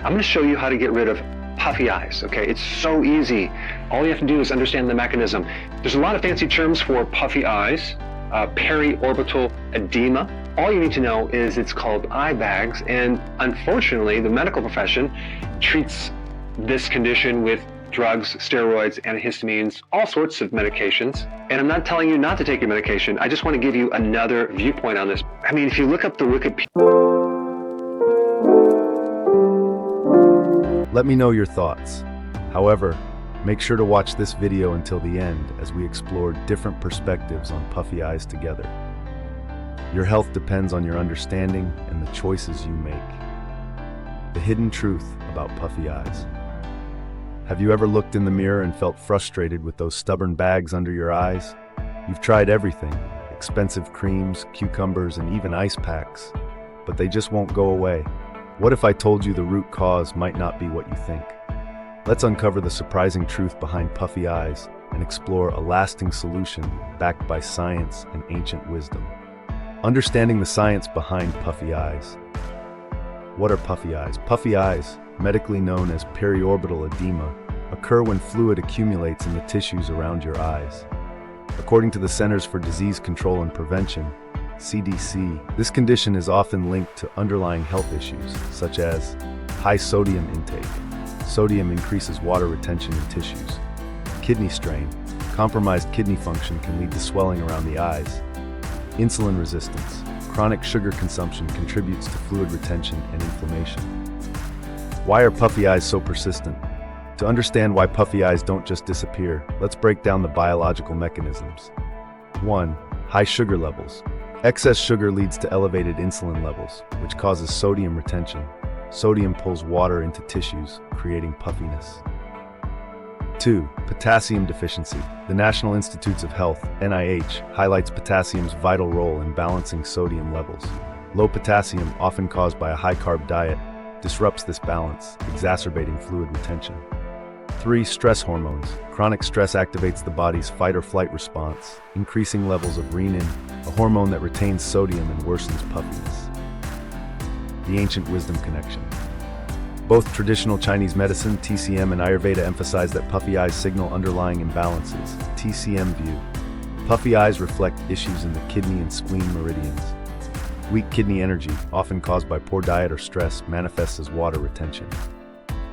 I'm going to show you how to get rid of puffy eyes, okay? It's so easy. All you have to do is understand the mechanism. There's a lot of fancy terms for puffy eyes, periorbital edema. All you need to know is it's called eye bags, and unfortunately, the medical profession treats this condition with drugs, steroids, antihistamines, all sorts of medications. And I'm not telling you not to take your medication. I just want to give you another viewpoint on this. I mean, if you look up the Wikipedia. Let me know your thoughts. However, make sure to watch this video until the end as we explore different perspectives on puffy eyes together. Your health depends on your understanding and the choices you make. The hidden truth about puffy eyes. Have you ever looked in the mirror and felt frustrated with those stubborn bags under your eyes? You've tried everything, expensive creams, cucumbers, and even ice packs, but they just won't go away. What if I told you the root cause might not be what you think? Let's uncover the surprising truth behind puffy eyes and explore a lasting solution backed by science and ancient wisdom. Understanding the science behind puffy eyes. What are puffy eyes? Puffy eyes, medically known as periorbital edema, occur when fluid accumulates in the tissues around your eyes. According to the Centers for Disease Control and Prevention, CDC, this condition is often linked to underlying health issues, such as high sodium intake. Sodium increases water retention in tissues. Kidney strain. Compromised kidney function can lead to swelling around the eyes. Insulin resistance. Chronic sugar consumption contributes to fluid retention and inflammation. Why are puffy eyes so persistent? To understand why puffy eyes don't just disappear, let's break down the biological mechanisms. 1. High sugar levels. Excess sugar leads to elevated insulin levels, which causes sodium retention. Sodium pulls water into tissues, creating puffiness. 2. Potassium deficiency. The National Institutes of Health, NIH, highlights potassium's vital role in balancing sodium levels. Low potassium, often caused by a high-carb diet, disrupts this balance, exacerbating fluid retention. 3. Stress hormones. Chronic stress activates the body's fight-or-flight response, increasing levels of renin, a hormone that retains sodium and worsens puffiness. The ancient wisdom connection. Both traditional Chinese medicine, TCM, and Ayurveda emphasize that puffy eyes signal underlying imbalances. TCM view. Puffy eyes reflect issues in the kidney and spleen meridians. Weak kidney energy, often caused by poor diet or stress, manifests as water retention.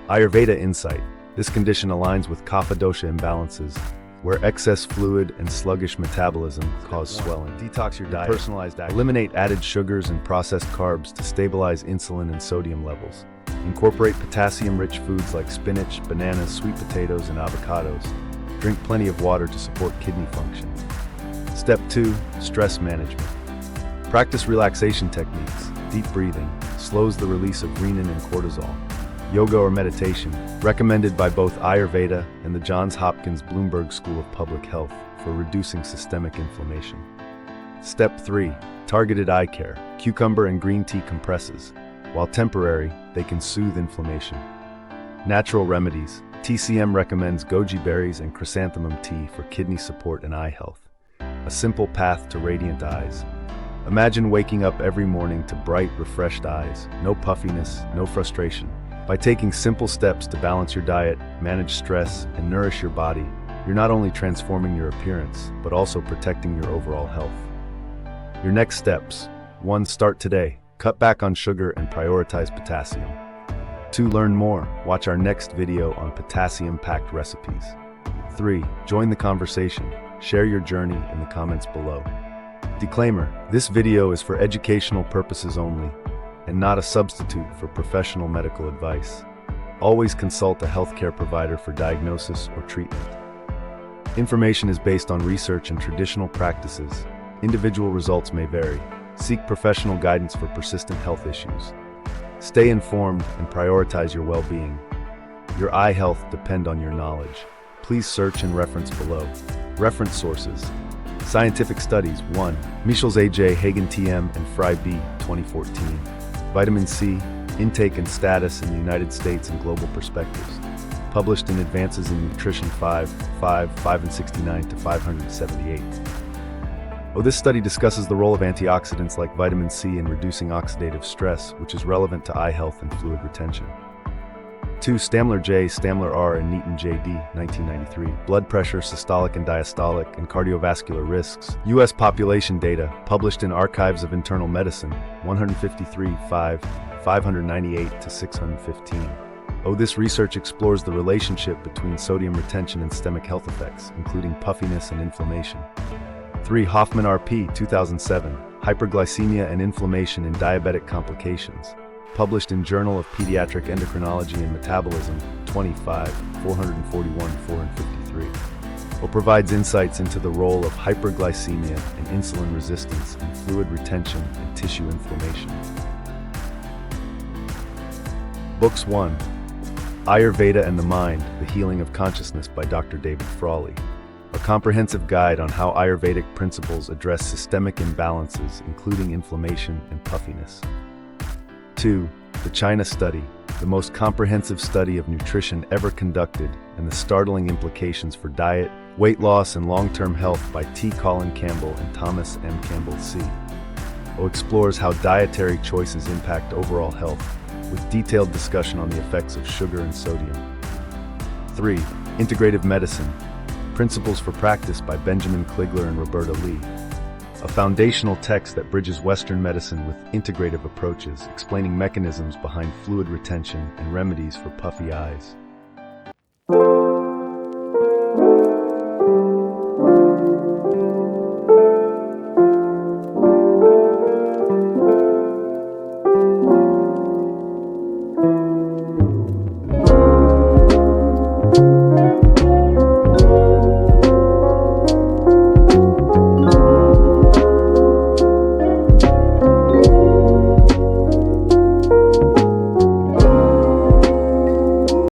Ayurveda insight. This condition aligns with kapha-dosha imbalances, where excess fluid and sluggish metabolism cause swelling. Detox your diet. Personalized diet. Eliminate added sugars and processed carbs to stabilize insulin and sodium levels. Incorporate potassium-rich foods like spinach, bananas, sweet potatoes, and avocados. Drink plenty of water to support kidney function. Step 2. Stress management. Practice relaxation techniques. Deep breathing slows the release of renin and cortisol. Yoga or meditation, recommended by both Ayurveda and the Johns Hopkins Bloomberg School of Public Health for reducing systemic inflammation. Step 3. Targeted eye care. Cucumber and green tea compresses. While temporary, they can soothe inflammation. Natural remedies. TCM recommends goji berries and chrysanthemum tea for kidney support and eye health. A simple path to radiant eyes. Imagine waking up every morning to bright, refreshed eyes. No puffiness, no frustration. By taking simple steps to balance your diet, manage stress, and nourish your body, you're not only transforming your appearance, but also protecting your overall health. Your next steps. 1. Start today. Cut back on sugar and prioritize potassium. 2. Learn more. Watch our next video on potassium-packed recipes. 3. Join the conversation. Share your journey in the comments below. Disclaimer: this video is for educational purposes only, and not a substitute for professional medical advice. Always consult a healthcare provider for diagnosis or treatment. Information is based on research and traditional practices. Individual results may vary. Seek professional guidance for persistent health issues. Stay informed and prioritize your well-being. Your eye health depends on your knowledge. Please search and reference below. Reference sources. Scientific studies. 1. Michels A.J. Hagen T.M. and Fry B. 2014. Vitamin C, Intake and Status in the United States and Global Perspectives. Published in Advances in Nutrition 569 to 578. This study discusses the role of antioxidants like vitamin C in reducing oxidative stress, which is relevant to eye health and fluid retention. 2. Stamler J, Stamler R, and Neaton J.D., 1993. Blood pressure, systolic and diastolic, and cardiovascular risks. U.S. population data, published in Archives of Internal Medicine, 153, 598 to 615. This research explores the relationship between sodium retention and systemic health effects, including puffiness and inflammation. 3. Hoffman R.P., 2007. Hyperglycemia and Inflammation in Diabetic Complications. Published in Journal of Pediatric Endocrinology and Metabolism, 25, 441, 453. Provides insights into the role of hyperglycemia and insulin resistance in fluid retention and tissue inflammation. Books 1. Ayurveda and the Mind, The Healing of Consciousness by Dr. David Frawley. A comprehensive guide on how Ayurvedic principles address systemic imbalances, including inflammation and puffiness. 2. The China Study, the most comprehensive study of nutrition ever conducted, and the startling implications for diet, weight loss, and long-term health by T. Colin Campbell and Thomas M. Campbell C. Explores how dietary choices impact overall health, with detailed discussion on the effects of sugar and sodium. 3. Integrative Medicine, Principles for Practice by Benjamin Kligler and Roberta Lee. A foundational text that bridges Western medicine with integrative approaches, explaining mechanisms behind fluid retention and remedies for puffy eyes.